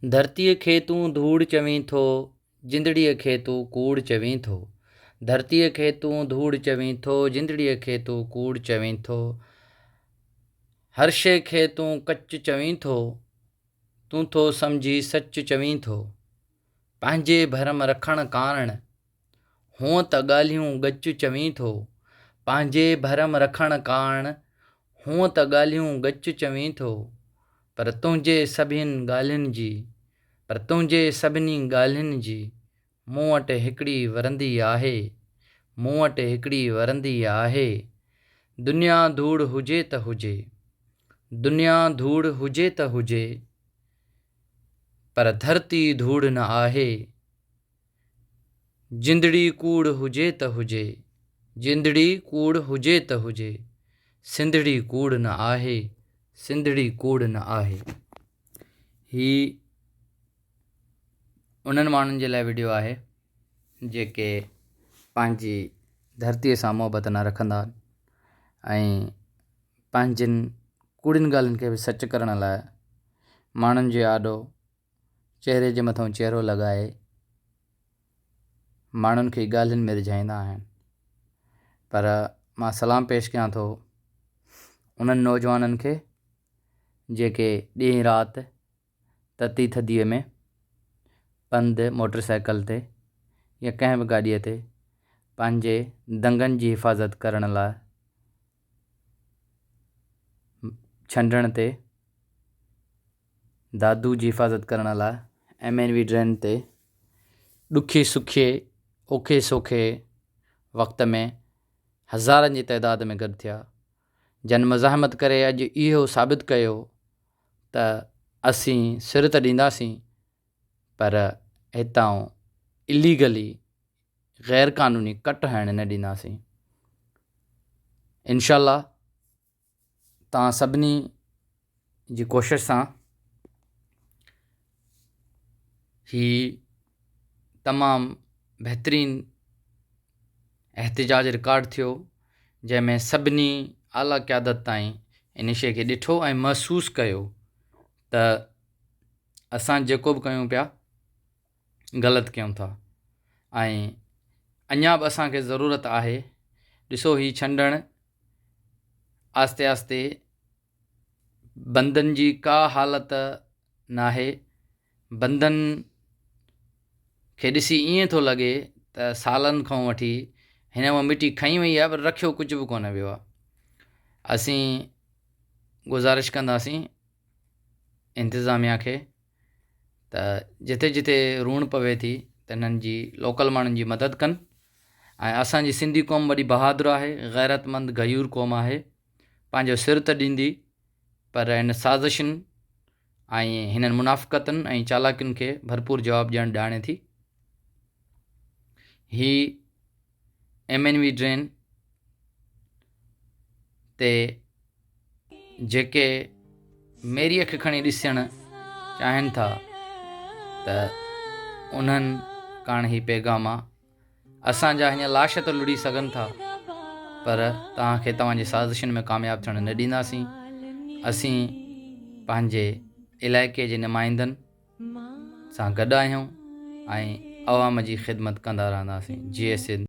धरतीअ खे तूं धूड़ चवीं थो, जिंदड़ीअ खे तूं कूड़ चवीं थो। धरतीअ खे तूं धूड़ चवीं थो, जिंदड़ीअ खे तूं कूड़ चवीं थो। हर शइ खे तूं कच चवीं थो, तूं थो सम्झी सच चवीं थो। पंहिंजे भरम रखण कारण हूअं त ॻाल्हियूं गच चवीं थो। पंहिंजे भरम रखण कारण हूअं त ॻाल्हियूं गच चवीं थो। पर तुंहिंजे सभिनी ॻाल्हियुनि जी मूं वटि हिकिड़ी वरंदी आहे। मूं वटि हिकिड़ी वरंदी आहे। दुनिया धूड़ हुजे त हुजे, दुनिया धूड़ हुजे त हुजे, पर धरती धूड़ न आहे। जिंदड़ी कूड़ हुजे त हुजे, जिंदड़ी कूड़ हुजे त हुजे, सिंधड़ी कूड़ न आहे, सिंधड़ी कूड़ न आहे। ही उन्हनि माण्हुनि जे लाइ वीडियो आहे जेके पंहिंजी धरतीअ सां मुहबत न रखंदा ऐं पंहिंजनि कूड़ियुनि ॻाल्हियुनि खे बि सच करण लाइ माण्हुनि जो आॾो चहिरे जे मथां चहिरो लॻाए माण्हुनि खे ॻाल्हियुनि में रिझाईंदा आहिनि। पर मां सलाम पेश कयां थो उन्हनि नौजवाननि खे जेके ॾींहुं राति तती थधीअ में पंधु मोटरसाइकिल ते या कंहिं बि गाॾीअ ते पंहिंजे दंगनि जी हिफ़ाज़त करण लाइ छंडण ते दादू जी हिफ़ाज़त करण लाइ MNV ड्रेन ते ॾुखे सुखे औखे सौखे वक़्त में हज़ारनि जी तइदाद में गॾु थिया। जन मज़ाहमत करे अॼु इहो साबित कयो त असीं सिर त ॾींदासीं पर हितां इलीगली ग़ैर क़ानूनी कट हणण न ॾींदासीं। इंशाअल्लाह तव्हां सभिनी जी कोशिश सां ही तमामु बहितरीनु एहतिजाज रिकॉर्ड थियो जंहिंमें सभिनी आला क़यादत ताईं इन शइ खे ॾिठो ऐं महसूसु कयो त असां जेको बि कयूं पिया ग़लति कयूं था ऐं अञा बि असांखे ज़रूरत आहे। ॾिसो ही छंडणु आस्ते आस्ते बंदनि जी का हालति न आहे। बंदनि खे ॾिसी ईअं थो लॻे त सालनि खां वठी हिन मां मिटी खई वई आहे पर रखियो कुझु बि कोन वियो आहे। असीं गुज़ारिश कंदासीं इंतिज़ामिया खे त जिते जिते रूण पवे थी त हिननि जी लोकल माण्हुनि जी मदद कनि। ऐं असांजी सिंधी क़ौम वॾी बहादुर आहे, ग़ैरतमंद गयूर क़ौम आहे, पंहिंजो सिर त ॾींदी पर हिन साज़िशुनि ऐं हिननि मुनाफ़िक़तनि ऐं चालाकियुनि खे भरपूर जवाबु ॾियणु ॼाणे थी। ही MNV ड्रेन ते जेके मेरीअ खे खणी ॾिसणु चाहिनि था त उन्हनि काण ही पैगाम आहे। असांजा हीअं लाश त लुड़ी सघनि था पर तव्हांखे तव्हांजी साज़िशुनि में कामयाबु थियणु न ॾींदासीं। असीं पंहिंजे इलाइक़े जे नुमाइंदनि सां गॾु आहियूं ऐं अवाम जी ख़िदमत कंदा रहंदासीं। GS